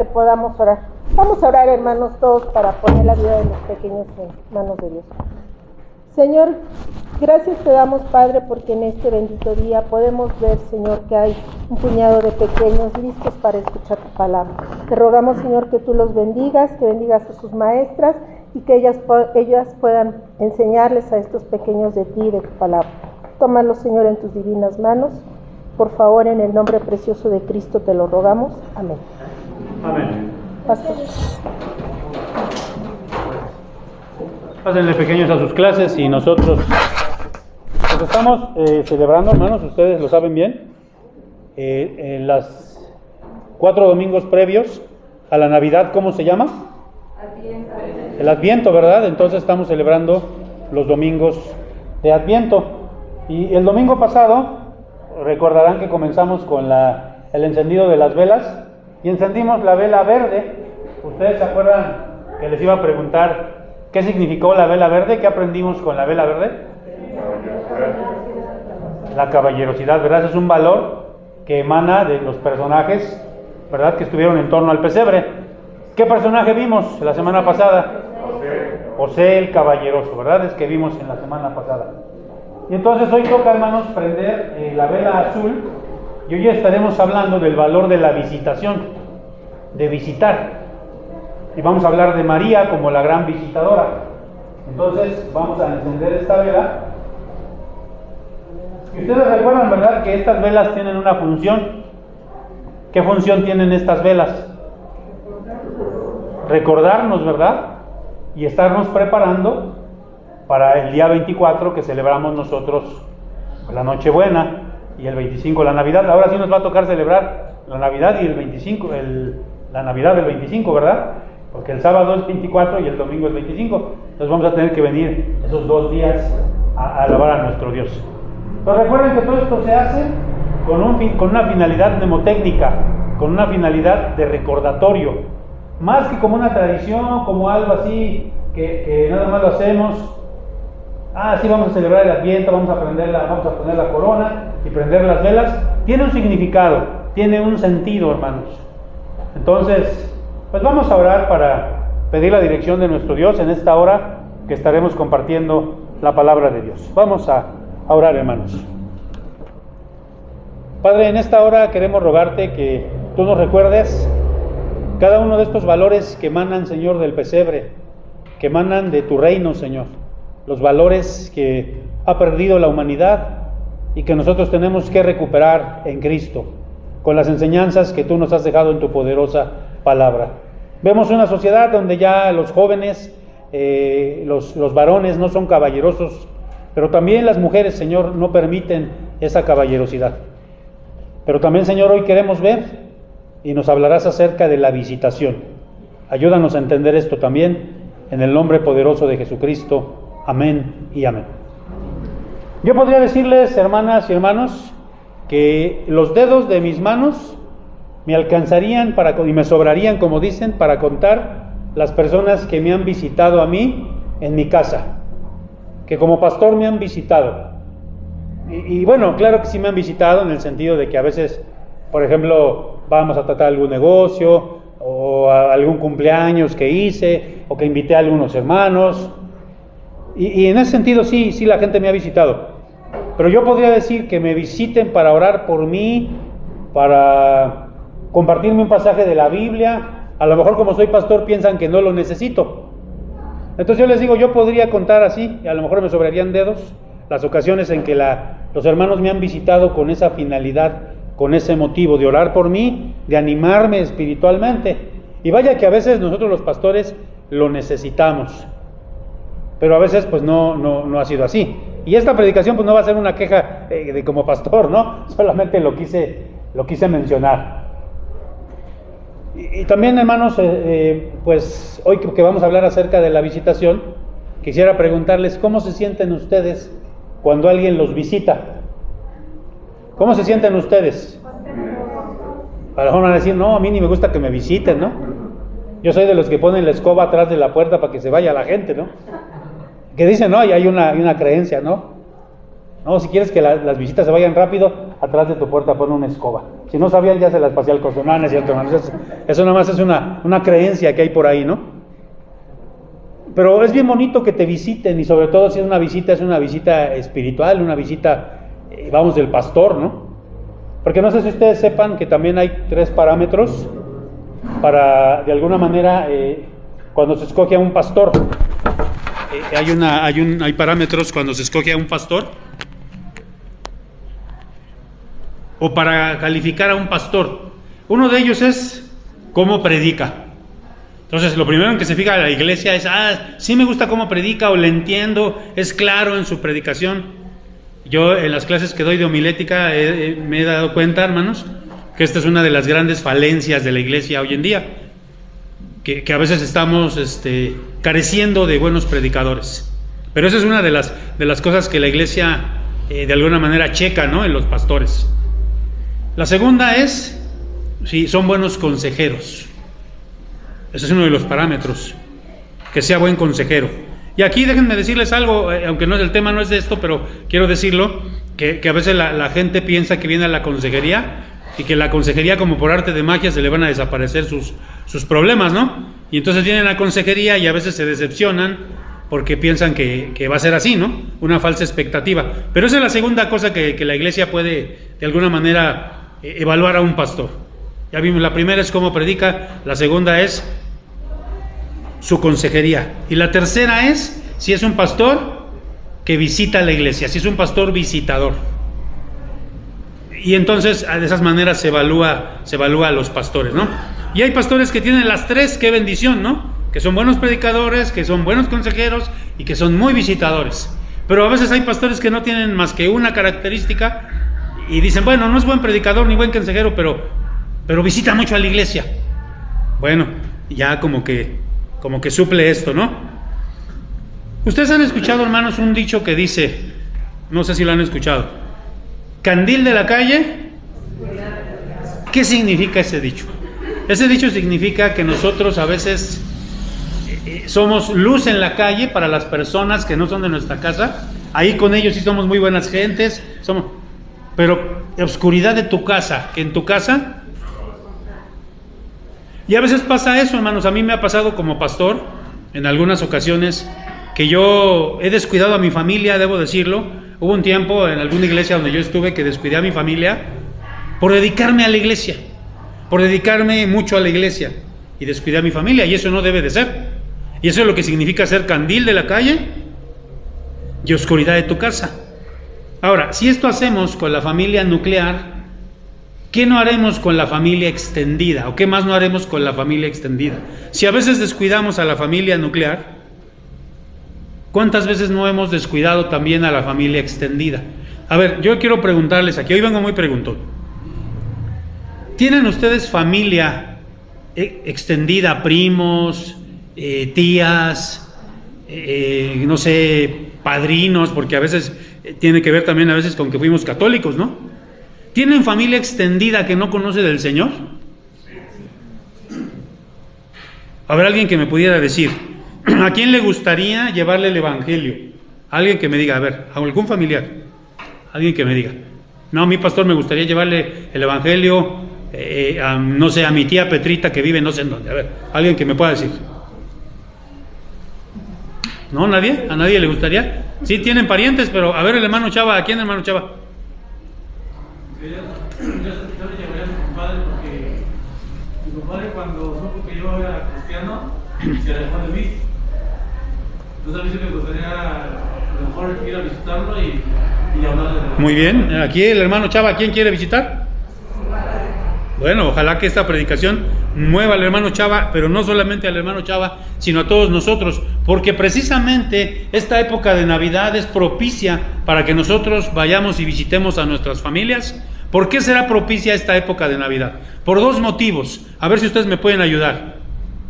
que podamos orar. Vamos a orar, hermanos, todos, para poner la vida de los pequeños en manos de Dios. Señor, gracias te damos, Padre, porque en este bendito día podemos ver, Señor, que hay un puñado de pequeños listos para escuchar tu palabra. Te rogamos, Señor, que tú los bendigas, que bendigas a sus maestras y que ellas puedan enseñarles a estos pequeños de ti y de tu palabra. Tómalos, Señor, en tus divinas manos. Por favor, en el nombre precioso de Cristo te lo rogamos. Amén. Amén. Pastor. Pásenle, pequeños, a sus clases y nosotros pues estamos celebrando, hermanos, ustedes lo saben bien, en las 4 domingos previos a la Navidad. ¿Cómo se llama? Adviento. El Adviento, ¿verdad? Entonces estamos celebrando los domingos de Adviento. Y el domingo pasado, recordarán que comenzamos con el encendido de las velas y encendimos la vela verde. ¿Ustedes se acuerdan que les iba a preguntar qué significó la vela verde? ¿Qué aprendimos con la vela verde? La caballerosidad, ¿verdad? Es un valor que emana de los personajes, ¿verdad?, que estuvieron en torno al pesebre. ¿Qué personaje vimos la semana pasada? José el caballeroso, ¿verdad? Es que vimos en la semana pasada. Y entonces hoy toca, hermanos, prender la vela azul, y hoy estaremos hablando del valor de la visitación, de visitar. Y vamos a hablar de María como la gran visitadora. Entonces vamos a encender esta vela. Y ustedes recuerdan, ¿verdad?, que estas velas tienen una función. ¿Qué función tienen estas velas? Recordarnos, ¿verdad?, y estarnos preparando para el día 24, que celebramos nosotros la Nochebuena, y el 25 la Navidad. Ahora sí nos va a tocar celebrar la Navidad y el 25, la Navidad del 25, ¿verdad? Porque el sábado es 24 y el domingo es 25. Entonces vamos a tener que venir esos 2 días a alabar a nuestro Dios. Pero recuerden que todo esto se hace con una finalidad mnemotécnica, con una finalidad de recordatorio, más que como una tradición, como algo así que nada más lo hacemos. Sí, vamos a celebrar el Adviento, vamos a poner la corona y prender las velas. Tiene un significado, tiene un sentido, hermanos. Entonces, pues vamos a orar para pedir la dirección de nuestro Dios en esta hora que estaremos compartiendo la palabra de Dios. Vamos a orar, hermanos. Padre, en esta hora queremos rogarte que tú nos recuerdes cada uno de estos valores que emanan, Señor, del pesebre, que emanan de tu reino, Señor. Los valores que ha perdido la humanidad y que nosotros tenemos que recuperar en Cristo, con las enseñanzas que tú nos has dejado en tu poderosa palabra. Vemos una sociedad donde ya los jóvenes, los varones no son caballerosos, pero también las mujeres, Señor, no permiten esa caballerosidad. Pero también, Señor, hoy queremos ver y nos hablarás acerca de la visitación. Ayúdanos a entender esto también, en el nombre poderoso de Jesucristo. Amén y amén. Yo podría decirles, hermanas y hermanos, que los dedos de mis manos me alcanzarían y me sobrarían, como dicen, para contar las personas que me han visitado a mí en mi casa, que como pastor me han visitado. Y bueno, claro que sí me han visitado en el sentido de que a veces, por ejemplo, vamos a tratar algún negocio o algún cumpleaños que hice o que invité a algunos hermanos. Y en ese sentido sí la gente me ha visitado. Pero yo podría decir que me visiten para orar por mí, para compartirme un pasaje de la Biblia. A lo mejor, como soy pastor, piensan que no lo necesito. Entonces yo les digo, yo podría contar así, y a lo mejor me sobrarían dedos, las ocasiones en que los hermanos me han visitado con esa finalidad, con ese motivo de orar por mí, de animarme espiritualmente. Y vaya que a veces nosotros los pastores lo necesitamos, pero a veces pues no ha sido así. Y esta predicación pues no va a ser una queja de como pastor, ¿no? Solamente lo quise mencionar. Y también, hermanos, pues hoy que vamos a hablar acerca de la visitación, quisiera preguntarles cómo se sienten ustedes cuando alguien los visita. ¿Cómo se sienten ustedes? A lo mejor van a decir, no, a mí ni me gusta que me visiten, ¿no? Yo soy de los que ponen la escoba atrás de la puerta para que se vaya la gente, ¿no? Que dicen, no, y hay una creencia, ¿no? No, si quieres que las visitas se vayan rápido, atrás de tu puerta pon una escoba. Si no sabían, ya se las pasé al costo. No, no es cierto, hermanos. Eso nada más es una creencia que hay por ahí, ¿no? Pero es bien bonito que te visiten, y sobre todo si es una visita espiritual, una visita, vamos, del pastor, ¿no? Porque no sé si ustedes sepan que también hay 3 parámetros para, de alguna manera, cuando se escoge a un pastor. Hay parámetros cuando se escoge a un pastor, o para calificar a un pastor. Uno de ellos es cómo predica. Entonces, lo primero en que se fija la iglesia es, sí me gusta cómo predica, o le entiendo, es claro en su predicación. Yo en las clases que doy de homilética me he dado cuenta, hermanos, que esta es una de las grandes falencias de la iglesia hoy en día, que a veces estamos careciendo de buenos predicadores. Pero esa es una de las cosas que la iglesia de alguna manera checa, ¿no?, en los pastores. La segunda es si son buenos consejeros. Ese es uno de los parámetros, que sea buen consejero. Y aquí déjenme decirles algo, aunque no es el tema, no es de esto, pero quiero decirlo, que a veces la gente piensa que viene a la consejería y que la consejería, como por arte de magia, se le van a desaparecer sus problemas, ¿no? Y entonces vienen a la consejería y a veces se decepcionan porque piensan que va a ser así, ¿no? Una falsa expectativa. Pero esa es la segunda cosa que la iglesia puede, de alguna manera, evaluar a un pastor. Ya vimos, la primera es cómo predica, la segunda es su consejería, y la tercera es si es un pastor que visita la iglesia, si es un pastor visitador. Y entonces de esas maneras se evalúa a los pastores, ¿no? Y hay pastores que tienen las 3, qué bendición, ¿no? Que son buenos predicadores, que son buenos consejeros y que son muy visitadores. Pero a veces hay pastores que no tienen más que una característica y dicen, bueno, no es buen predicador ni buen consejero, pero visita mucho a la iglesia. Bueno, ya como que suple esto, ¿no? Ustedes han escuchado, hermanos, un dicho que dice, no sé si lo han escuchado, candil de la calle. ¿Qué significa ese dicho? Ese dicho significa que nosotros a veces somos luz en la calle para las personas que no son de nuestra casa. Ahí con ellos sí somos muy buenas gentes, pero oscuridad de tu casa, que en tu casa. Y a veces pasa eso, hermanos. A mí me ha pasado como pastor en algunas ocasiones que yo he descuidado a mi familia, debo decirlo. Hubo un tiempo en alguna iglesia donde yo estuve que descuidé a mi familia por dedicarme a la iglesia, por dedicarme mucho a la iglesia, y descuidé a mi familia, y eso no debe de ser. Y eso es lo que significa ser candil de la calle y oscuridad de tu casa. Ahora, si esto hacemos con la familia nuclear, ¿qué no haremos con la familia extendida? ¿O qué más no haremos con la familia extendida? Si a veces descuidamos a la familia nuclear, ¿cuántas veces no hemos descuidado también a la familia extendida? A ver, yo quiero preguntarles aquí, hoy vengo muy preguntón. ¿Tienen ustedes familia extendida, primos, tías, no sé, padrinos? Porque a veces tiene que ver también a veces con que fuimos católicos, ¿no? ¿Tienen familia extendida que no conoce del Señor? A ver, alguien que me pudiera decir, ¿a quién le gustaría llevarle el evangelio? Alguien que me diga, a ver, ¿a algún familiar? Alguien que me diga, no, a mi pastor me gustaría llevarle el evangelio, no sé, a mi tía Petrita que vive no sé en dónde. A ver, alguien que me pueda decir. ¿No? ¿Nadie? ¿A nadie le gustaría? Sí, tienen parientes, pero a ver, el hermano Chava, ¿a quién, hermano Chava? Yo le llevaría a mi compadre porque mi compadre, cuando supo que yo era cristiano, se alejó de mí. Entonces a mí sí me gustaría a lo mejor ir a visitarlo y hablarle de la... Muy bien, aquí el hermano Chava, ¿quién quiere visitar? Bueno, ojalá que esta predicación mueva al hermano Chava, pero no solamente al hermano Chava, sino a todos nosotros, porque precisamente esta época de Navidad es propicia para que nosotros vayamos y visitemos a nuestras familias. ¿Por qué será propicia esta época de Navidad? Por 2 motivos, a ver si ustedes me pueden ayudar.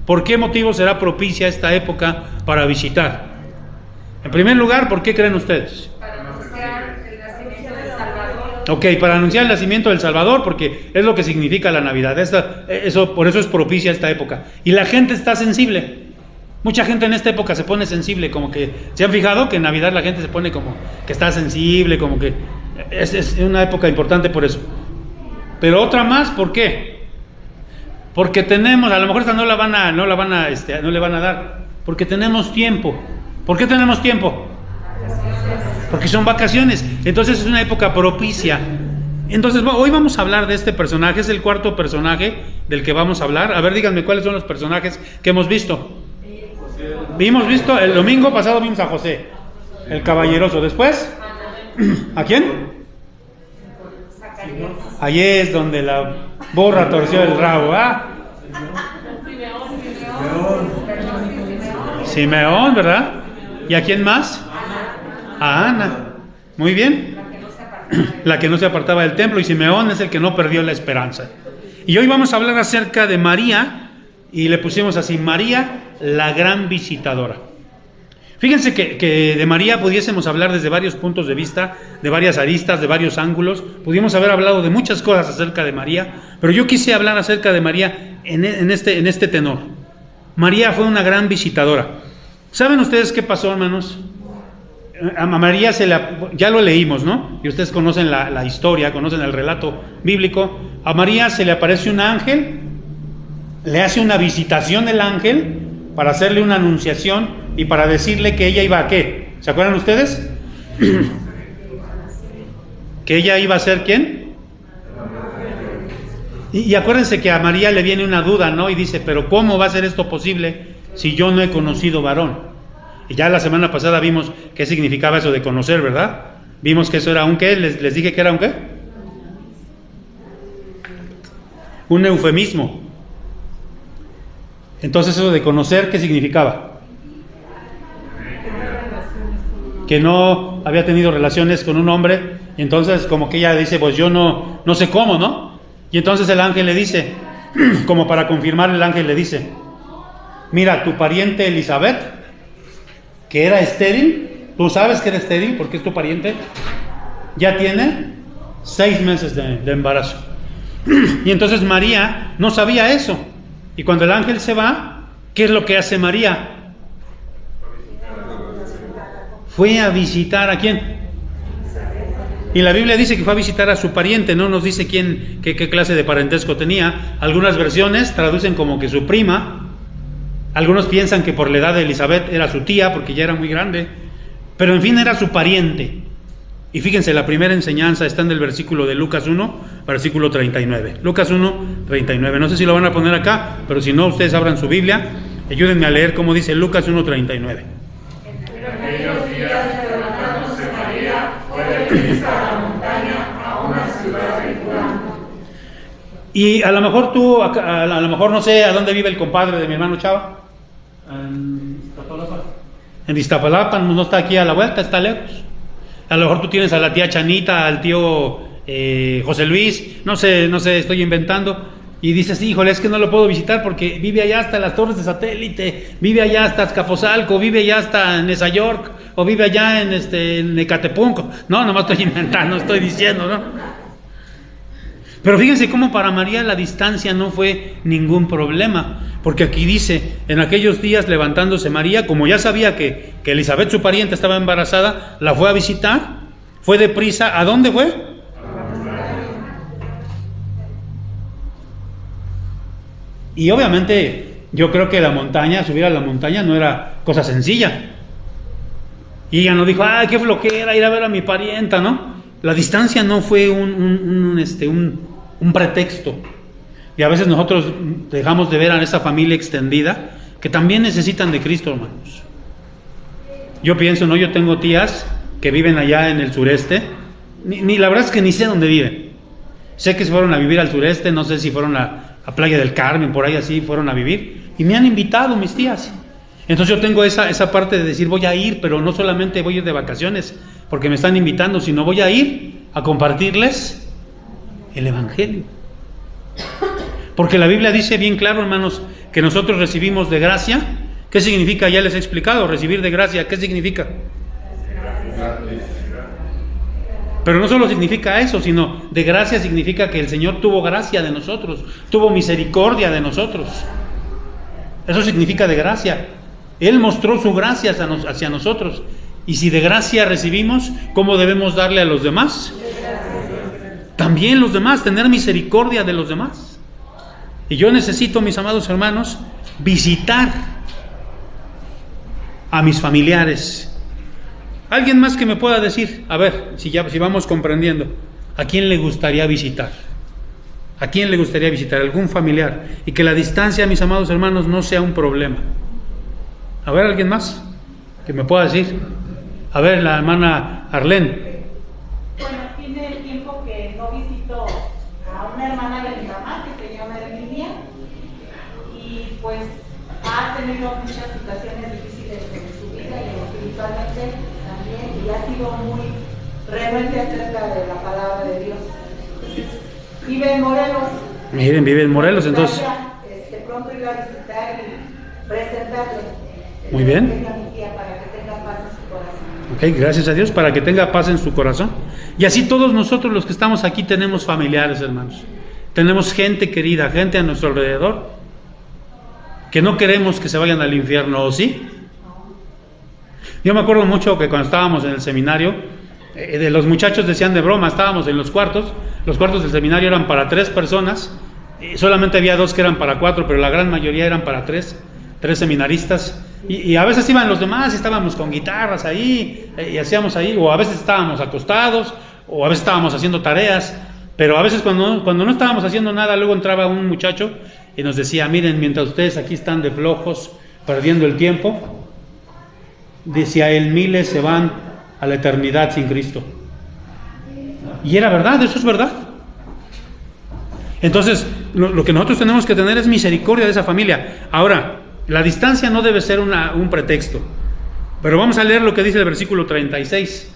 ¿Por qué motivo será propicia esta época para visitar? En primer lugar, ¿por qué creen ustedes? Ok, para anunciar el nacimiento del Salvador, porque es lo que significa la Navidad. Por eso es propicia esta época. Y la gente está sensible. Mucha gente en esta época se pone sensible, como que, ¿se han fijado que en Navidad la gente se pone como que está sensible, como que es una época importante por eso? Pero otra más, ¿por qué? Porque tenemos, a lo mejor esta no le van a dar, porque tenemos tiempo. ¿Por qué tenemos tiempo? Porque son vacaciones, entonces es una época propicia. Entonces hoy vamos a hablar de este personaje, es el cuarto personaje del que vamos a hablar. A ver, díganme cuáles son los personajes que hemos visto. El domingo pasado vimos a José, el caballeroso. Después, ¿a quién? Allí es donde la burra torció el rabo, ¿ah? Simeón, ¿verdad? ¿Y a quién más? A Ana. Muy bien. La que no se apartaba del templo, y Simeón es el que no perdió la esperanza. Y hoy vamos a hablar acerca de María, y le pusimos así: María, la gran visitadora. Fíjense que de María pudiésemos hablar desde varios puntos de vista, de varias aristas, de varios ángulos. Pudimos haber hablado de muchas cosas acerca de María, pero yo quise hablar acerca de María en este tenor. María fue una gran visitadora. ¿Saben ustedes qué pasó, hermanos? A María ya lo leímos, ¿no? Y ustedes conocen la historia, conocen el relato bíblico. A María se le aparece un ángel, le hace una visitación el ángel para hacerle una anunciación y para decirle que ella iba a ¿qué? ¿Se acuerdan ustedes? Que ella iba a ser ¿quién? Y acuérdense que a María le viene una duda, ¿no? Y dice, pero ¿cómo va a ser esto posible si yo no he conocido varón? Y ya la semana pasada vimos qué significaba eso de conocer, ¿verdad? Vimos que eso era un ¿qué? Les dije que era un ¿qué? Un eufemismo. Entonces eso de conocer, ¿qué significaba? Que no había tenido relaciones con un hombre, y entonces como que ella dice, pues yo no sé cómo, ¿no? Y entonces el ángel le dice, como para confirmar, el ángel le dice, mira, tu pariente Elizabeth, que era estéril, tú sabes que era estéril porque es tu pariente, ya tiene 6 meses de embarazo. Y entonces María no sabía eso. Y cuando el ángel se va, ¿qué es lo que hace María? Fue a visitar ¿a quién? Y la Biblia dice que fue a visitar a su pariente, no nos dice qué clase de parentesco tenía. Algunas versiones traducen como que su prima. Algunos piensan que por la edad de Elizabeth era su tía, porque ya era muy grande. Pero en fin, era su pariente. Y fíjense, la primera enseñanza está en el versículo de Lucas 1, versículo 39. Lucas 1, 39. No sé si lo van a poner acá, pero si no, ustedes abran su Biblia. Ayúdenme a leer cómo dice Lucas 1, 39. En aquellos días, levantándose María, fue de prisa a la montaña, a una ciudad de Judá. Y a lo mejor tú, a lo mejor no sé a dónde vive el compadre de mi hermano Chava. En Iztapalapa. En Iztapalapa, no está aquí a la vuelta, está lejos. A lo mejor tú tienes a la tía Chanita, al tío José Luis, no sé, estoy inventando. Y dices, híjole, es que no lo puedo visitar porque vive allá hasta las Torres de Satélite, vive allá hasta Azcapotzalco, vive allá hasta Nueva York, o vive allá en Ecatepunk. No, nomás estoy inventando, estoy diciendo, ¿no? Pero fíjense cómo para María la distancia no fue ningún problema, porque aquí dice, en aquellos días levantándose María, como ya sabía que Elizabeth, su pariente, estaba embarazada, la fue a visitar, fue deprisa. ¿A dónde fue? Y obviamente yo creo que subir a la montaña no era cosa sencilla. Y ella no dijo, ay, qué flojera ir a ver a mi parienta, ¿no? La distancia no fue un pretexto. Y a veces nosotros dejamos de ver a esa familia extendida que también necesitan de Cristo, hermanos. Yo pienso, ¿no? Yo tengo tías que viven allá en el sureste. La verdad es que ni sé dónde viven. Sé que se fueron a vivir al sureste, no sé si fueron a Playa del Carmen, por ahí así fueron a vivir. Y me han invitado mis tías. Entonces yo tengo esa parte de decir, voy a ir, pero no solamente voy a ir de vacaciones porque me están invitando, sino voy a ir a compartirles el Evangelio. Porque la Biblia dice bien claro, hermanos, que nosotros recibimos de gracia. ¿Qué significa? Ya les he explicado, recibir de gracia, ¿qué significa? Pero no solo significa eso, sino de gracia significa que el Señor tuvo gracia de nosotros, tuvo misericordia de nosotros. Eso significa de gracia. Él mostró su gracia hacia nosotros. Y si de gracia recibimos, ¿cómo debemos darle a los demás? También los demás, tener misericordia de los demás. Y yo necesito, mis amados hermanos, visitar a mis familiares. Alguien más que me pueda decir, a ver, si vamos comprendiendo, ¿a quién le gustaría visitar? ¿A quién le gustaría visitar? ¿Algún familiar? Y que la distancia, mis amados hermanos, no sea un problema. A ver, ¿alguien más que me pueda decir? A ver, la hermana Arlén. Bueno, tiene tiempo que no visito a una hermana de mi mamá que se llama Emilia y pues ha tenido muchas situaciones difíciles en su vida y espiritualmente también y ha sido muy realmente acerca de la palabra de Dios. Entonces, vive en Morelos. Miren, vive en Morelos, entonces. Pronto ir a visitar y presentarle. Muy bien. Mi tía para que tenga paz en su corazón. Ok, gracias a Dios, para que tenga paz en su corazón. Y así todos nosotros los que estamos aquí tenemos familiares, hermanos. Tenemos gente querida, gente a nuestro alrededor, que no queremos que se vayan al infierno, ¿o sí? Yo me acuerdo mucho que cuando estábamos en el seminario, de los muchachos decían de broma, estábamos en los cuartos del seminario eran para 3 personas, y solamente había 2 que eran para 4, pero la gran mayoría eran para 3 seminaristas, y a veces iban los demás, estábamos con guitarras ahí, y hacíamos ahí, o a veces estábamos acostados, o a veces estábamos haciendo tareas, pero a veces cuando no estábamos haciendo nada, luego entraba un muchacho y nos decía, miren, mientras ustedes aquí están de flojos, perdiendo el tiempo, decía él, miles se van a la eternidad sin Cristo. Y era verdad, eso es verdad. Entonces, lo que nosotros tenemos que tener es misericordia de esa familia. Ahora, la distancia no debe ser un pretexto. Pero vamos a leer lo que dice el versículo 36.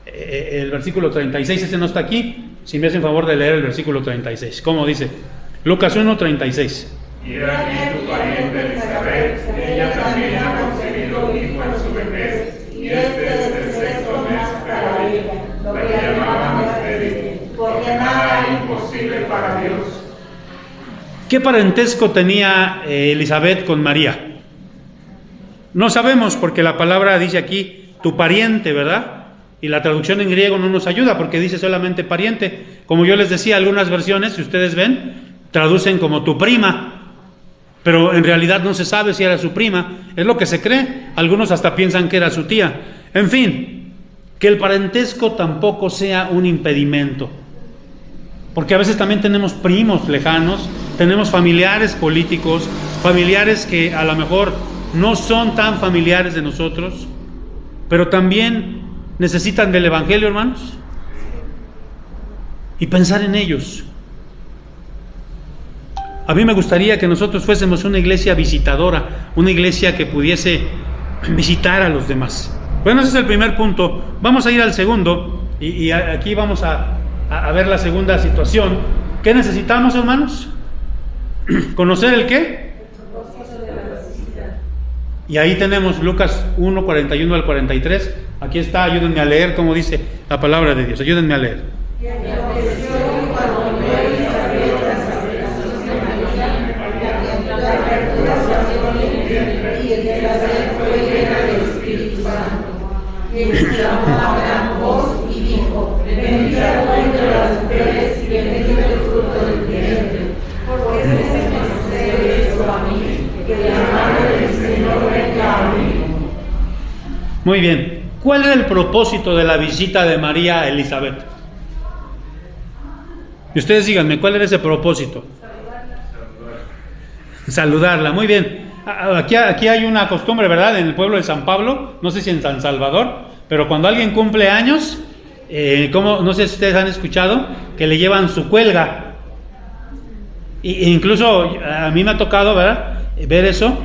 El versículo 36, ese no está aquí. Si me hacen favor de leer el versículo 36. ¿Cómo dice? Lucas 1, 36. Y era aquí tu pariente Elizabeth, ella también ha concebido hijo en su vejez, y este es el 6º mes para ella, lo que llamaban estéril, porque nada es imposible para Dios. ¿Qué parentesco tenía Elizabeth con María? No sabemos, porque la palabra dice aquí tu pariente, ¿verdad? Y la traducción en griego no nos ayuda porque dice solamente pariente. Como yo les decía, algunas versiones, si ustedes ven, traducen como tu prima, pero en realidad no se sabe si era su prima, es lo que se cree. Algunos hasta piensan que era su tía. En fin, que el parentesco tampoco sea un impedimento, porque a veces también tenemos primos lejanos, tenemos familiares políticos, familiares que a lo mejor no son tan familiares de nosotros, pero también necesitan del Evangelio, hermanos, y pensar en ellos. A mí me gustaría que nosotros fuésemos una iglesia visitadora, una iglesia que pudiese visitar a los demás. Bueno, ese es el primer punto. Vamos a ir al segundo, y aquí vamos a ver la segunda situación. ¿Qué necesitamos, hermanos? ¿Conocer el qué? Y ahí tenemos Lucas 1, 41 al 43. Aquí está, ayúdenme a leer cómo dice la palabra de Dios. Ayúdenme a leer. Y dijo, bendita tú entre las mujeres y bendito el fruto de tu vientre, porque ese me concede esto a mí, que la madre del Señor venga a mí. Muy bien. ¿Cuál era el propósito de la visita de María a Elizabeth? Y ustedes díganme, ¿cuál era ese propósito? Saludarla. Muy bien. Aquí hay una costumbre, ¿verdad? En el pueblo de San Pablo, no sé si en San Salvador, pero cuando alguien cumple años, no sé si ustedes han escuchado, que le llevan su cuelga. E incluso a mí me ha tocado, ¿verdad?, ver eso.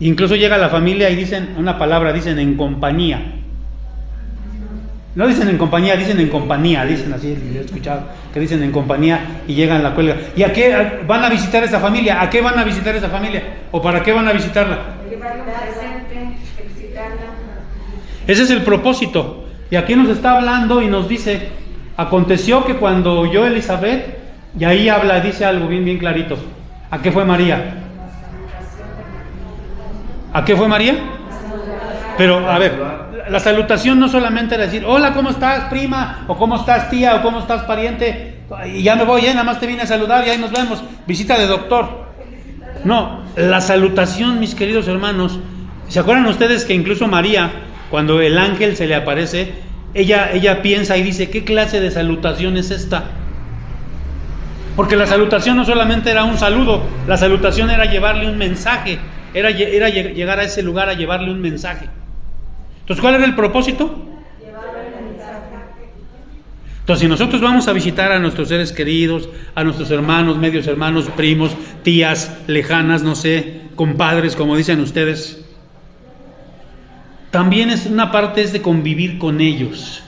Incluso llega la familia y dicen una palabra, dicen en compañía. No dicen en compañía, dicen en compañía, dicen así, he escuchado que dicen en compañía y llegan la cuelga. ¿Y a qué van a visitar esa familia? ¿A qué van a visitar esa familia? ¿O para qué van a visitarla? Ese es el propósito. Y aquí nos está hablando y nos dice, aconteció que cuando oyó Elizabeth, y ahí dice algo bien clarito. ¿A qué fue María? ¿A qué fue María? Pero, a ver, la salutación no solamente era decir, hola, ¿cómo estás, prima? O ¿cómo estás, tía? O ¿cómo estás, pariente? Y ya me voy, nada más te vine a saludar y ahí nos vemos. Visita de doctor. No, la salutación, mis queridos hermanos, ¿se acuerdan ustedes que incluso María, cuando el ángel se le aparece, ella piensa y dice, ¿qué clase de salutación es esta? Porque la salutación no solamente era un saludo, la salutación era llevarle un mensaje, era llegar a ese lugar a llevarle un mensaje. Entonces, ¿cuál era el propósito? Entonces, si nosotros vamos a visitar a nuestros seres queridos, a nuestros hermanos, medios hermanos, primos, tías lejanas, no sé, compadres, como dicen ustedes, también es una parte es de convivir con ellos.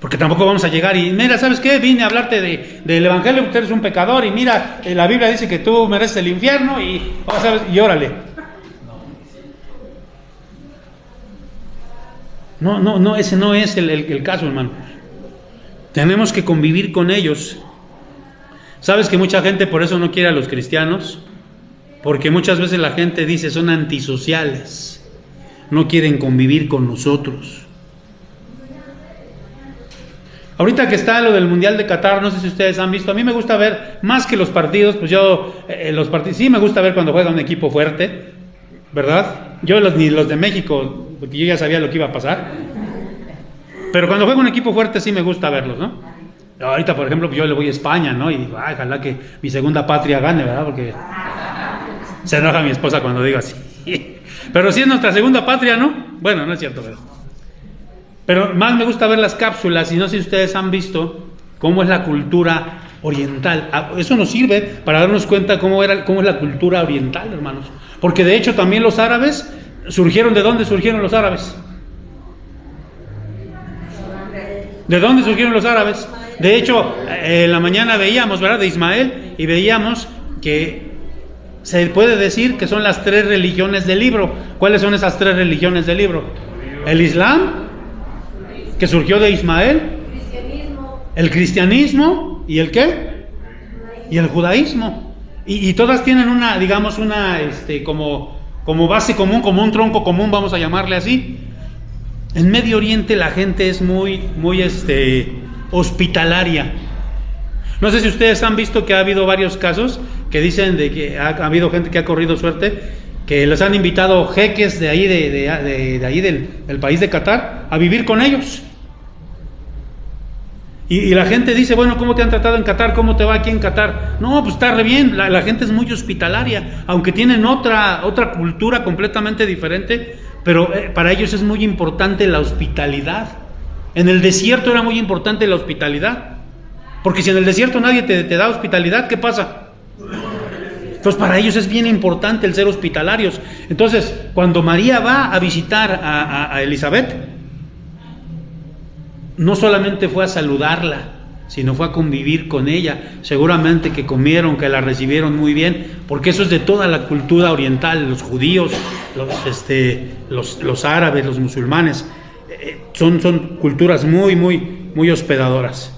Porque tampoco vamos a llegar y, mira, ¿sabes qué? Vine a hablarte del evangelio, porque eres un pecador, y mira, la Biblia dice que tú mereces el infierno, y, ¿sabes? Y órale. No, ese no es el caso, hermano. Tenemos que convivir con ellos. ¿Sabes que mucha gente por eso no quiere a los cristianos? Porque muchas veces la gente dice son antisociales, no quieren convivir con nosotros. Ahorita que está lo del Mundial de Qatar, no sé si ustedes han visto, a mí me gusta ver, más que los partidos, pues yo, los partidos, sí me gusta ver cuando juega un equipo fuerte, ¿verdad? Yo ni los de México, porque yo ya sabía lo que iba a pasar. Pero cuando juega un equipo fuerte sí me gusta verlos, ¿no? Ahorita, por ejemplo, yo le voy a España, ¿no? Y digo, ay, ojalá que mi segunda patria gane, ¿verdad? Porque se enoja mi esposa cuando digo así. Pero sí es nuestra segunda patria, ¿no? Bueno, no es cierto, ¿verdad? Pero más me gusta ver las cápsulas, y no sé si ustedes han visto cómo es la cultura oriental. Eso nos sirve para darnos cuenta cómo es la cultura oriental, hermanos. Porque de hecho también los árabes surgieron, ¿de dónde surgieron los árabes? ¿De dónde surgieron los árabes? De hecho, en la mañana veíamos, ¿verdad?, de Ismael, y veíamos que se puede decir que son las 3 religiones del libro. ¿Cuáles son esas 3 religiones del libro? El Islam, que surgió de Ismael, el cristianismo, ¿y el qué? Y el judaísmo. Y todas tienen una, digamos, como base común, como un tronco común, vamos a llamarle así. En Medio Oriente la gente es muy hospitalaria. No sé si ustedes han visto que ha habido varios casos que dicen de que ha habido gente que ha corrido suerte, que les han invitado jeques de ahí, de ahí del país de Qatar, a vivir con ellos. Y la gente dice, bueno, ¿cómo te han tratado en Qatar? ¿Cómo te va aquí en Qatar? No, pues está re bien, la gente es muy hospitalaria, aunque tienen otra cultura completamente diferente, pero para ellos es muy importante la hospitalidad. En el desierto era muy importante la hospitalidad, porque si en el desierto nadie te da hospitalidad, ¿qué pasa? Entonces para ellos es bien importante el ser hospitalarios. Entonces cuando María va a visitar a Elizabeth, no solamente fue a saludarla, sino fue a convivir con ella. Seguramente que comieron, que la recibieron muy bien, porque eso es de toda la cultura oriental. Los judíos, los árabes, los musulmanes, son culturas muy hospedadoras.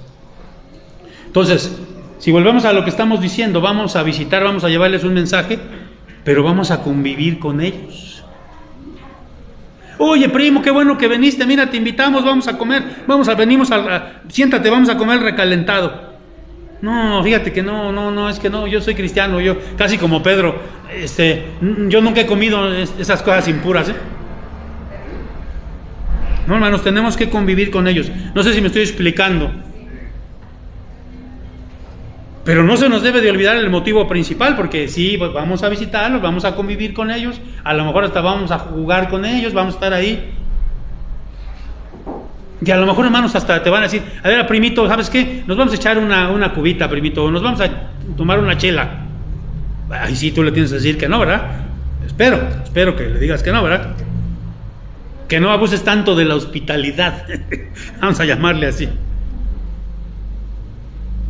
Entonces, si volvemos a lo que estamos diciendo, vamos a visitar, vamos a llevarles un mensaje, pero vamos a convivir con ellos. Oye, primo, qué bueno que viniste, mira, te invitamos, vamos a comer, siéntate, vamos a comer recalentado. No, fíjate que no, es que no, yo soy cristiano, yo casi como Pedro, yo nunca he comido esas cosas impuras, No, hermanos, tenemos que convivir con ellos. No sé si me estoy explicando. Pero no se nos debe de olvidar el motivo principal, porque sí, pues vamos a visitarlos, vamos a convivir con ellos, a lo mejor hasta vamos a jugar con ellos, vamos a estar ahí. Y a lo mejor, hermanos, hasta te van a decir, a ver, primito, ¿sabes qué? Nos vamos a echar una cubita, primito, o nos vamos a tomar una chela. Ay, sí, tú le tienes que decir que no, ¿verdad? Espero que le digas que no, ¿verdad? Que no abuses tanto de la hospitalidad, vamos a llamarle así.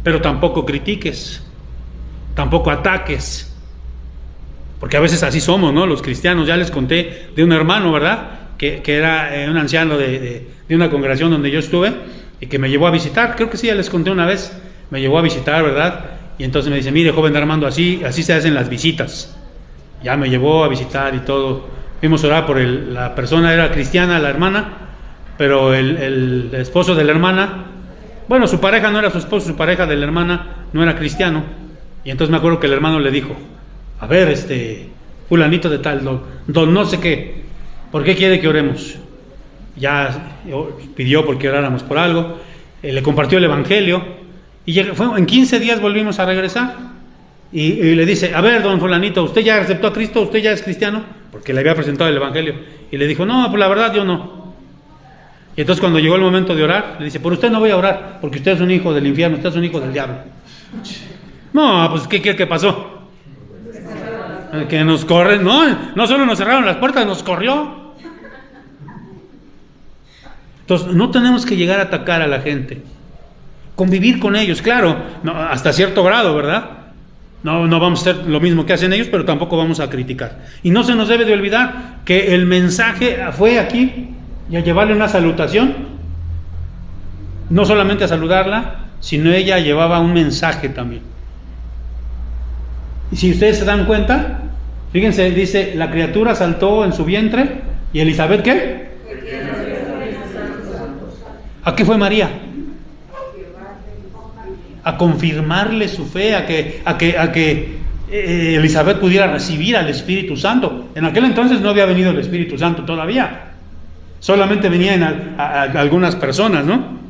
Pero tampoco critiques, tampoco ataques, porque a veces así somos, ¿no? Los cristianos. Ya les conté de un hermano, ¿verdad? Que era un anciano de una congregación donde yo estuve y que me llevó a visitar. Creo que sí, ya les conté una vez, me llevó a visitar, ¿verdad? Y entonces me dice, mire, joven Armando, así se hacen las visitas. Ya me llevó a visitar y todo. Fuimos a orar por la persona, era cristiana, la hermana, pero el esposo de la hermana, bueno, su pareja no era su esposo, su pareja de la hermana no era cristiano. Y entonces me acuerdo que el hermano le dijo: a ver, fulanito de tal, don no sé qué, ¿por qué quiere que oremos? Ya pidió porque oráramos por algo, le compartió el evangelio, y en 15 días volvimos a regresar, y le dice: a ver, don fulanito, ¿usted ya aceptó a Cristo? ¿Usted ya es cristiano? Porque le había presentado el evangelio, y le dijo: no, pues la verdad yo no. Y entonces cuando llegó el momento de orar, le dice: por usted no voy a orar, porque usted es un hijo del infierno, usted es un hijo del diablo. No, pues ¿qué quiere que pasó? Que nos corren, no solo nos cerraron las puertas, nos corrió. Entonces no tenemos que llegar a atacar a la gente, convivir con ellos, claro, hasta cierto grado, ¿verdad? No vamos a hacer lo mismo que hacen ellos, pero tampoco vamos a criticar. Y no se nos debe de olvidar que el mensaje fue aquí y a llevarle una salutación, no solamente a saludarla, sino ella llevaba un mensaje también. Y si ustedes se dan cuenta, fíjense, dice: la criatura saltó en su vientre. ¿Y Elizabeth qué? ¿A qué fue María? A confirmarle su fe, a que Elizabeth pudiera recibir al Espíritu Santo. En aquel entonces no había venido el Espíritu Santo todavía, solamente venían a algunas personas, ¿no?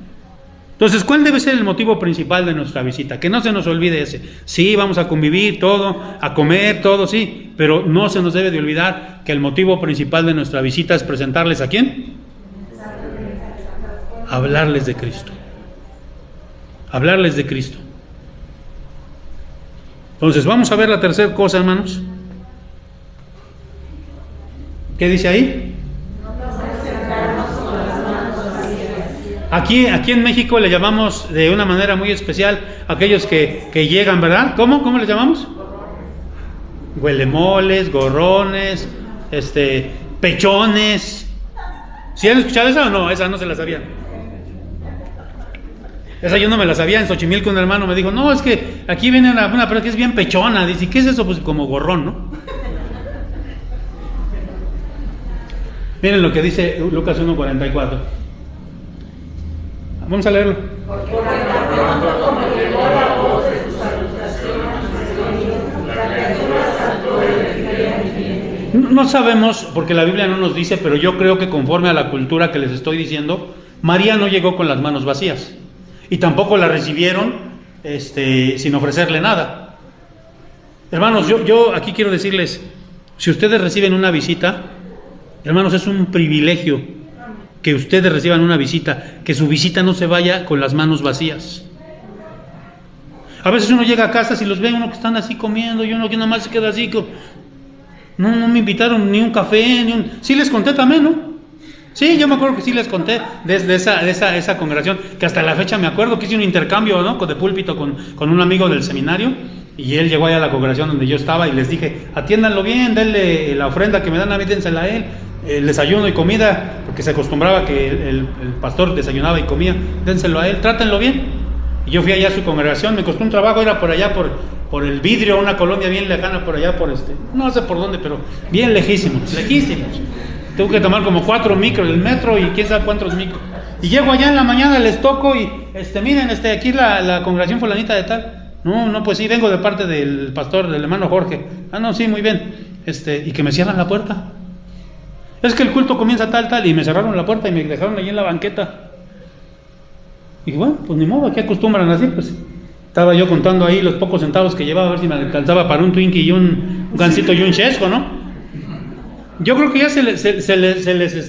Entonces, ¿cuál debe ser el motivo principal de nuestra visita? Que no se nos olvide ese. Sí, vamos a convivir todo, a comer todo, sí, pero no se nos debe de olvidar que el motivo principal de nuestra visita es presentarles ¿a quién? Hablarles de Cristo. Hablarles de Cristo. Entonces, vamos a ver la tercera cosa, hermanos. ¿Qué dice ahí? Aquí en México le llamamos de una manera muy especial a aquellos que llegan, ¿verdad? ¿Cómo les llamamos? Huelemoles, gorrones, pechones. ¿Sí han escuchado esa o no? Esa no se la sabían. Esa yo no me la sabía. En Xochimilco un hermano me dijo: no, es que aquí viene una persona que es bien pechona. Dice: ¿qué es eso? Pues como gorrón, ¿no? Miren lo que dice Lucas 1:44. Vamos a leerlo. Porque tan pronto como llegó la voz de su salutación, la criatura saltó de pie. No sabemos, porque la Biblia no nos dice, pero yo creo que conforme a la cultura que les estoy diciendo, María no llegó con las manos vacías. Y tampoco la recibieron sin ofrecerle nada. Hermanos, yo aquí quiero decirles, si ustedes reciben una visita, hermanos, es un privilegio que ustedes reciban una visita, que su visita no se vaya con las manos vacías. A veces uno llega a casa, si los ve uno que están así comiendo y uno que nada más se queda así, no me invitaron ni un café, Sí les conté también, ¿no? Sí, yo me acuerdo que sí les conté desde esa congregación, que hasta la fecha me acuerdo que hice un intercambio, ¿no?, de púlpito con un amigo del seminario, y él llegó allá a la congregación donde yo estaba y les dije: atiéndanlo bien, denle la ofrenda que me dan a mí, dénsela a él, el desayuno y comida, porque se acostumbraba que el pastor desayunaba y comía, dénselo a él, trátenlo bien. Y yo fui allá a su congregación, me costó un trabajo, era por allá por el Vidrio, una colonia bien lejana por allá, no sé por dónde, pero bien lejísimos. Tengo que tomar como 4 micros del metro y quién sabe cuántos micros. Y llego allá en la mañana, les toco y miren, aquí la congregación fulanita de tal. No, pues sí, vengo de parte del pastor, del hermano Jorge. Ah, no, sí, muy bien. Y que me cierran la puerta. Es que el culto comienza tal, y me cerraron la puerta y me dejaron allí en la banqueta. Y bueno, pues ni modo, ¿qué acostumbran así? Pues estaba yo contando ahí los pocos centavos que llevaba, a ver si me alcanzaba para un Twinkie y un gansito y un chesco, ¿no? Yo creo que ya se les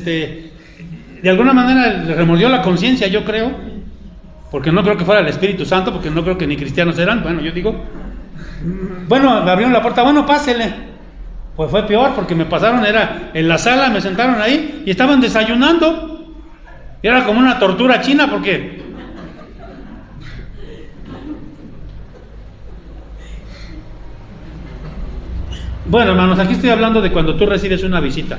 de alguna manera le remordió la conciencia, yo creo, porque no creo que fuera el Espíritu Santo, porque no creo que ni cristianos eran. Bueno, yo digo, bueno, me abrieron la puerta, bueno, pásele. Pues fue peor, porque me pasaron, era en la sala, me sentaron ahí y estaban desayunando. Y era como una tortura china, porque bueno, hermanos, aquí estoy hablando de cuando tú recibes una visita.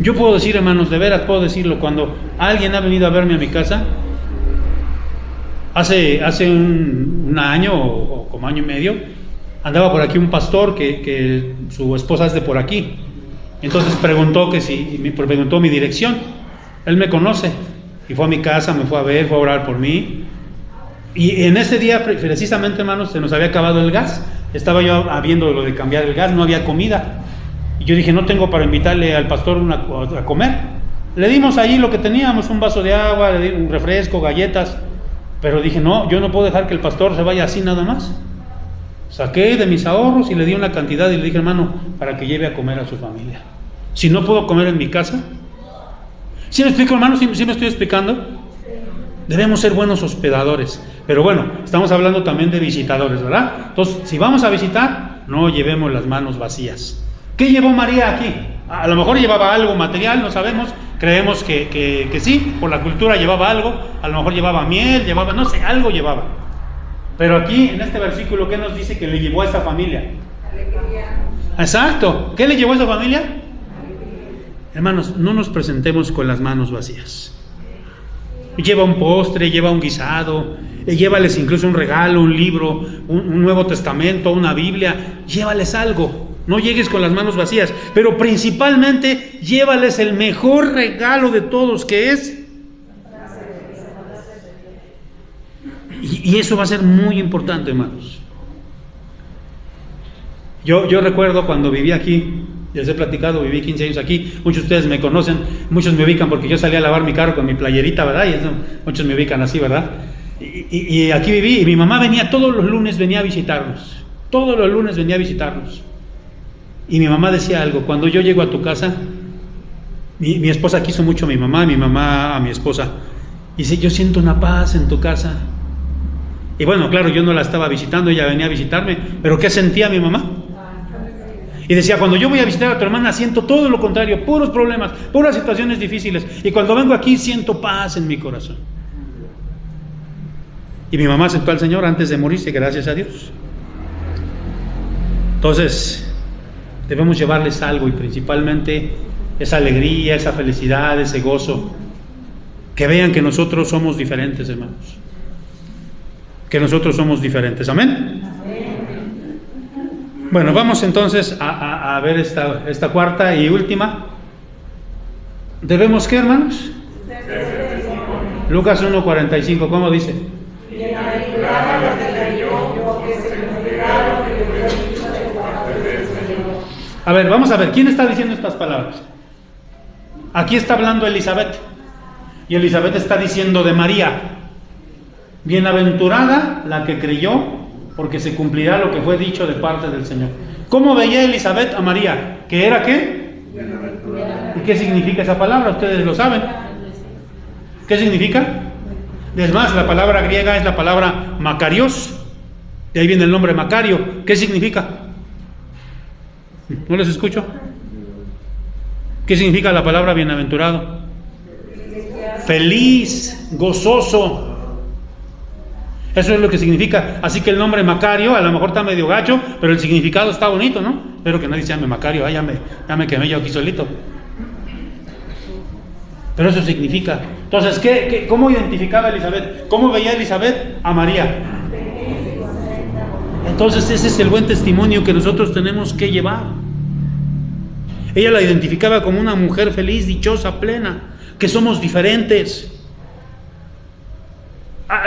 Yo puedo decir, hermanos, de veras puedo decirlo, cuando alguien ha venido a verme a mi casa, hace un año o como año y medio, andaba por aquí un pastor que su esposa es de por aquí. Entonces preguntó preguntó mi dirección. Él me conoce y fue a mi casa, me fue a ver, fue a orar por mí. Y en ese día, precisamente, hermanos, se nos había acabado el gas. Estaba yo viendo lo de cambiar el gas, no había comida. Y yo dije, no tengo para invitarle al pastor a comer. Le dimos ahí lo que teníamos, un vaso de agua, le di un refresco, galletas. Pero dije, no, yo no puedo dejar que el pastor se vaya así nada más. Saqué de mis ahorros y le di una cantidad y le dije, hermano, para que lleve a comer a su familia. Si no puedo comer en mi casa. ¿Sí me explico, hermano? ¿Sí me estoy explicando? Debemos ser buenos hospedadores. Pero bueno, estamos hablando también de visitadores, ¿verdad? Entonces, si vamos a visitar, no llevemos las manos vacías. ¿Qué llevó María aquí? A lo mejor llevaba algo material, no sabemos. Creemos que sí, por la cultura llevaba algo. A lo mejor llevaba miel, no sé, algo llevaba. Pero aquí, en este versículo, ¿qué nos dice que le llevó a esa familia? Alegría. Exacto. ¿Qué le llevó a esa familia? Hermanos, no nos presentemos con las manos vacías. Lleva un postre, lleva un guisado, llévales incluso un regalo, un libro, un Nuevo Testamento, una Biblia. Llévales algo. No llegues con las manos vacías, pero principalmente llévales el mejor regalo de todos, que es. Y eso va a ser muy importante, hermanos. Yo recuerdo cuando viví aquí, les he platicado, viví 15 años aquí, muchos de ustedes me conocen, muchos me ubican porque yo salí a lavar mi carro con mi playerita, ¿verdad? Y eso, muchos me ubican así, ¿verdad? Y aquí viví, y mi mamá venía todos los lunes, venía a visitarnos, todos los lunes venía a visitarnos. Y mi mamá decía algo, cuando yo llego a tu casa, mi esposa quiso mucho a mi mamá a mi esposa, y dice, yo siento una paz en tu casa. Y bueno, claro, yo no la estaba visitando, ella venía a visitarme, pero ¿qué sentía mi mamá? Y decía, cuando yo voy a visitar a tu hermana siento todo lo contrario, puros problemas, puras situaciones difíciles, y cuando vengo aquí siento paz en mi corazón. Y mi mamá aceptó al Señor antes de morirse, gracias a Dios. Entonces, debemos llevarles algo, y principalmente esa alegría, esa felicidad, ese gozo, que vean que nosotros somos diferentes, hermanos, que nosotros somos diferentes. Amén. Bueno, vamos entonces a ver esta cuarta y última. ¿Debemos qué, hermanos? Lucas 1:45, ¿cómo dice? Bienaventurada la que creyó, porque se cumplirá lo que le fue dicho de parte del Señor. A ver, vamos a ver, ¿quién está diciendo estas palabras? Aquí está hablando Elizabeth, y Elizabeth está diciendo de María: bienaventurada la que creyó, porque se cumplirá lo que fue dicho de parte del Señor. ¿Cómo veía Elizabeth a María? ¿Que era qué? ¿Y qué significa esa palabra? Ustedes lo saben. ¿Qué significa? Es más, la palabra griega es la palabra Macarios. De ahí viene el nombre Macario. ¿Qué significa? ¿No les escucho? ¿Qué significa la palabra bienaventurado? Feliz, gozoso. Eso es lo que significa. Así que el nombre Macario a lo mejor está medio gacho, pero el significado está bonito, ¿no? Espero que nadie se llame Macario. Ya me quemé yo aquí solito. Pero eso significa. Entonces, ¿cómo identificaba Elizabeth? ¿Cómo veía Elizabeth a María? Entonces ese es el buen testimonio que nosotros tenemos que llevar. Ella la identificaba como una mujer feliz, dichosa, plena, que somos diferentes.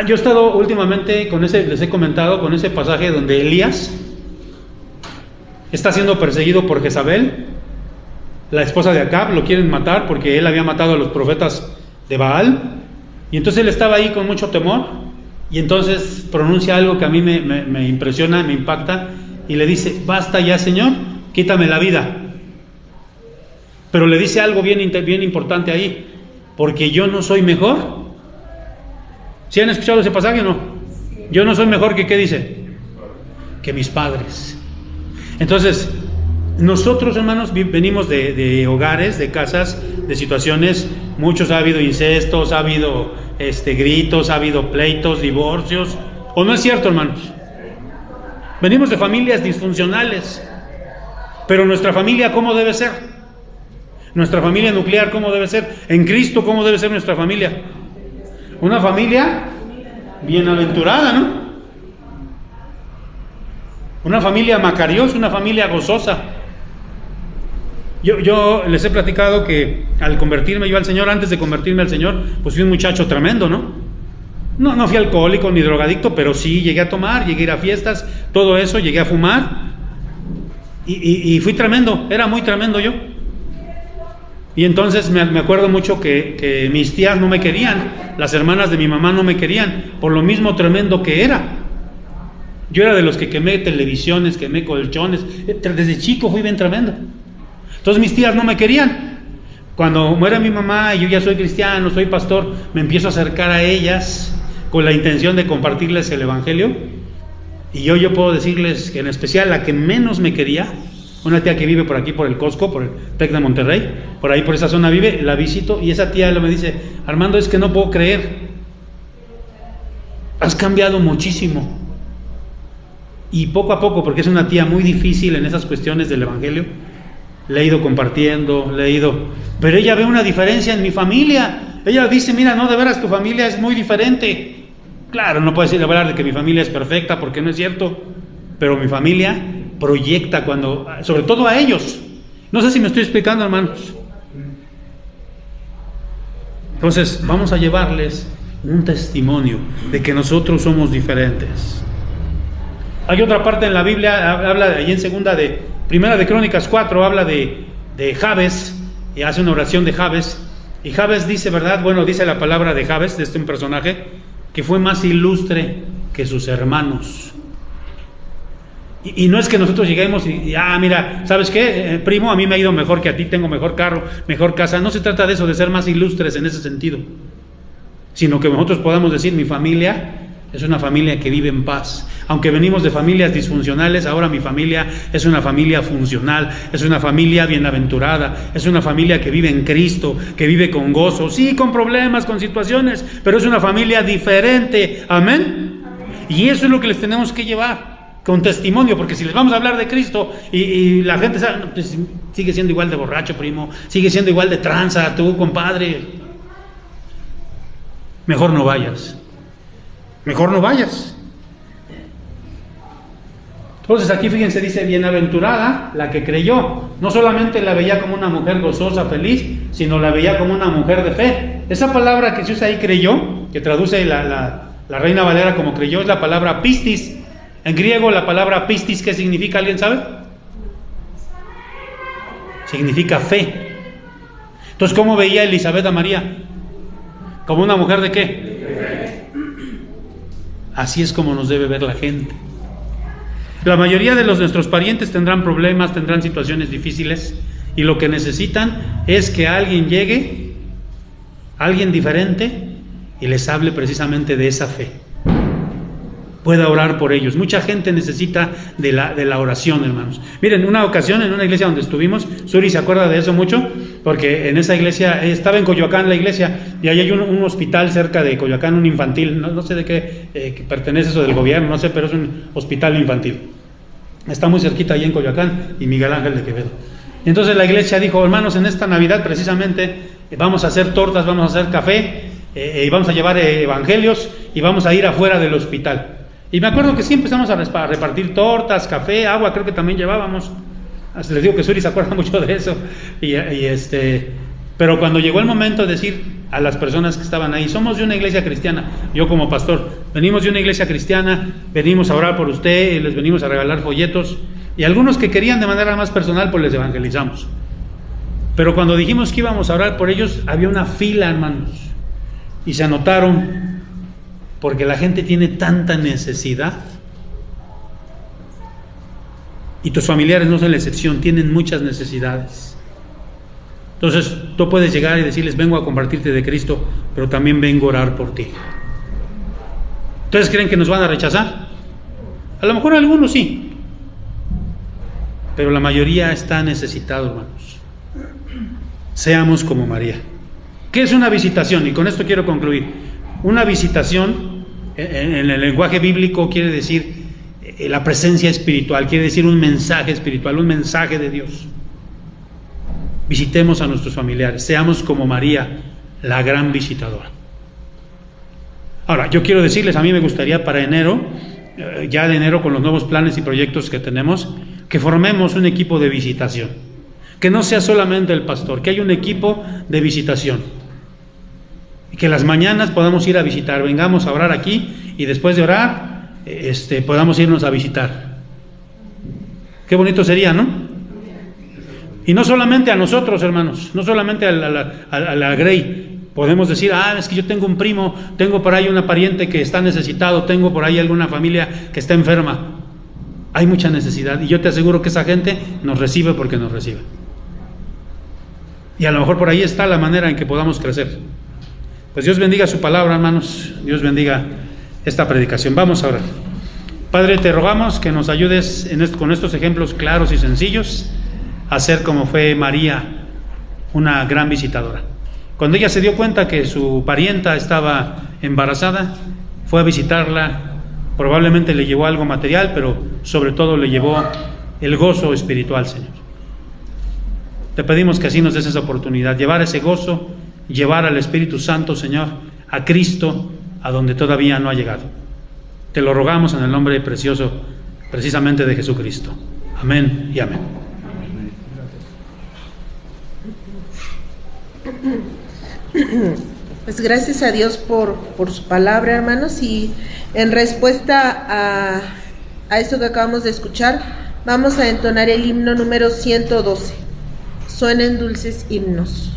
Yo he estado últimamente les he comentado con ese pasaje donde Elías está siendo perseguido por Jezabel, la esposa de Acab. Lo quieren matar porque él había matado a los profetas de Baal, y entonces él estaba ahí con mucho temor, y entonces pronuncia algo que a mí me impresiona, me impacta, y le dice: basta ya, Señor, quítame la vida. Pero le dice algo bien importante ahí: porque yo no soy mejor. ¿Sí han escuchado ese pasaje o no? Yo no soy mejor que, ¿qué dice? Que mis padres. Entonces, nosotros, hermanos, venimos de hogares, de casas, de situaciones. Muchos, ha habido incestos, ha habido gritos, ha habido pleitos, divorcios. ¿O no es cierto, hermanos? Venimos de familias disfuncionales. Pero nuestra familia, ¿cómo debe ser? Nuestra familia nuclear, ¿cómo debe ser? En Cristo, ¿cómo debe ser nuestra familia? Una familia bienaventurada, ¿no? Una familia macariosa, una familia gozosa. Yo les he platicado que al convertirme yo al Señor, antes de convertirme al Señor, pues fui un muchacho tremendo, ¿no? No fui alcohólico ni drogadicto, pero sí llegué a tomar, llegué a ir a fiestas, todo eso, llegué a fumar. Y fui tremendo, era muy tremendo yo. Y entonces me acuerdo mucho que mis tías no me querían, las hermanas de mi mamá no me querían, por lo mismo tremendo que era. Yo era de los que quemé televisiones, quemé colchones, desde chico fui bien tremendo. Entonces mis tías no me querían. Cuando muere mi mamá y yo ya soy cristiano, soy pastor, me empiezo a acercar a ellas con la intención de compartirles el evangelio. Y yo puedo decirles que en especial la que menos me quería, una tía que vive por aquí, por el Costco, por el TEC de Monterrey, por ahí por esa zona vive, la visito y esa tía me dice: Armando, es que no puedo creer, has cambiado muchísimo. Y poco a poco, porque es una tía muy difícil en esas cuestiones del evangelio, le he ido compartiendo, pero ella ve una diferencia en mi familia. Ella dice: mira, no, de veras tu familia es muy diferente. Claro, no puedo hablar de que mi familia es perfecta, porque no es cierto, pero mi familia proyecta sobre todo a ellos. No sé si me estoy explicando, hermanos. Entonces vamos a llevarles un testimonio de que nosotros somos diferentes. Hay otra parte en la Biblia, habla ahí en Primera de Crónicas 4, habla de Jabes, y hace una oración de Jabes, y Jabes dice, ¿verdad? Bueno, dice la palabra de Jabes, de un personaje, que fue más ilustre que sus hermanos. Y no es que nosotros lleguemos y mira, ¿sabes qué? Primo, a mí me ha ido mejor que a ti, tengo mejor carro, mejor casa. No se trata de eso, de ser más ilustres en ese sentido, sino que nosotros podamos decir: mi familia es una familia que vive en paz. Aunque venimos de familias disfuncionales, ahora mi familia es una familia funcional, es una familia bienaventurada, es una familia que vive en Cristo, que vive con gozo, sí, con problemas, con situaciones, pero es una familia diferente. ¿Amén? Y eso es lo que les tenemos que llevar, con testimonio, porque si les vamos a hablar de Cristo y la gente sabe, pues, sigue siendo igual de borracho, primo, sigue siendo igual de tranza, tú, compadre, mejor no vayas. Mejor no vayas. Entonces aquí fíjense, dice: bienaventurada la que creyó. No solamente la veía como una mujer gozosa, feliz, sino la veía como una mujer de fe. Esa palabra que se usa ahí, creyó, que traduce la Reina Valera como creyó, es la palabra pistis. En griego la palabra pistis, ¿qué significa? ¿Alguien sabe? Significa fe. Entonces, ¿cómo veía Elizabeth a María? ¿Como una mujer de qué? Así es como nos debe ver la gente. La mayoría de nuestros parientes tendrán problemas, tendrán situaciones difíciles, y lo que necesitan es que alguien llegue, alguien diferente, y les hable precisamente de esa fe. Pueda orar por ellos. Mucha gente necesita de la oración, hermanos. Miren, una ocasión en una iglesia donde estuvimos, Suri se acuerda de eso mucho, porque en esa iglesia, estaba en Coyoacán la iglesia, y ahí hay un hospital cerca de Coyoacán, un infantil, no sé de qué que pertenece eso del gobierno, no sé, pero es un hospital infantil. Está muy cerquita ahí en Coyoacán, y Miguel Ángel de Quevedo. Y entonces la iglesia dijo: hermanos, en esta Navidad precisamente vamos a hacer tortas, vamos a hacer café, y vamos a llevar evangelios, y vamos a ir afuera del hospital. Y me acuerdo que sí empezamos a repartir tortas, café, agua, creo que también llevábamos. Les digo que Suri se acuerda mucho de eso. Pero cuando llegó el momento de decir a las personas que estaban ahí: somos de una iglesia cristiana, yo como pastor, venimos de una iglesia cristiana, venimos a orar por usted, les venimos a regalar folletos, y algunos que querían de manera más personal, pues les evangelizamos. Pero cuando dijimos que íbamos a orar por ellos, había una fila, hermanos, y se anotaron, porque la gente tiene tanta necesidad, y tus familiares no son la excepción, tienen muchas necesidades. Entonces tú puedes llegar y decirles: vengo a compartirte de Cristo, pero también vengo a orar por ti. ¿Ustedes creen que nos van a rechazar? A lo mejor algunos sí, pero la mayoría está necesitado, hermanos. Seamos como María. ¿Qué es una visitación? Y con esto quiero concluir. Una visitación, en el lenguaje bíblico, quiere decir la presencia espiritual, quiere decir un mensaje espiritual, un mensaje de Dios. Visitemos a nuestros familiares, seamos como María, la gran visitadora. Ahora, yo quiero decirles, a mí me gustaría para enero ya de enero con los nuevos planes y proyectos que tenemos, que formemos un equipo de visitación, que no sea solamente el pastor, que haya un equipo de visitación, y que las mañanas podamos ir a visitar, vengamos a orar aquí y después de orar podamos irnos a visitar. Qué bonito sería, ¿no? Y no solamente a nosotros, hermanos, no solamente a la Grey. Podemos decir, es que yo tengo un primo, tengo por ahí una pariente que está necesitado, tengo por ahí alguna familia que está enferma. Hay mucha necesidad y yo te aseguro que esa gente nos recibe porque nos recibe. Y a lo mejor por ahí está la manera en que podamos crecer. Pues Dios bendiga su palabra, hermanos. Dios bendiga esta predicación. Vamos a orar. Padre, te rogamos que nos ayudes con estos ejemplos claros y sencillos a ser como fue María, una gran visitadora. Cuando ella se dio cuenta que su parienta estaba embarazada, fue a visitarla, probablemente le llevó algo material, pero sobre todo le llevó el gozo espiritual, Señor. Te pedimos que así nos des esa oportunidad, llevar ese gozo, llevar al Espíritu Santo, Señor, a Cristo, a donde todavía no ha llegado. Te lo rogamos en el nombre precioso, precisamente de Jesucristo. Amén y amén. Pues gracias a Dios por su palabra, hermanos, y en respuesta a esto que acabamos de escuchar, vamos a entonar el himno número 112. Suenen dulces himnos.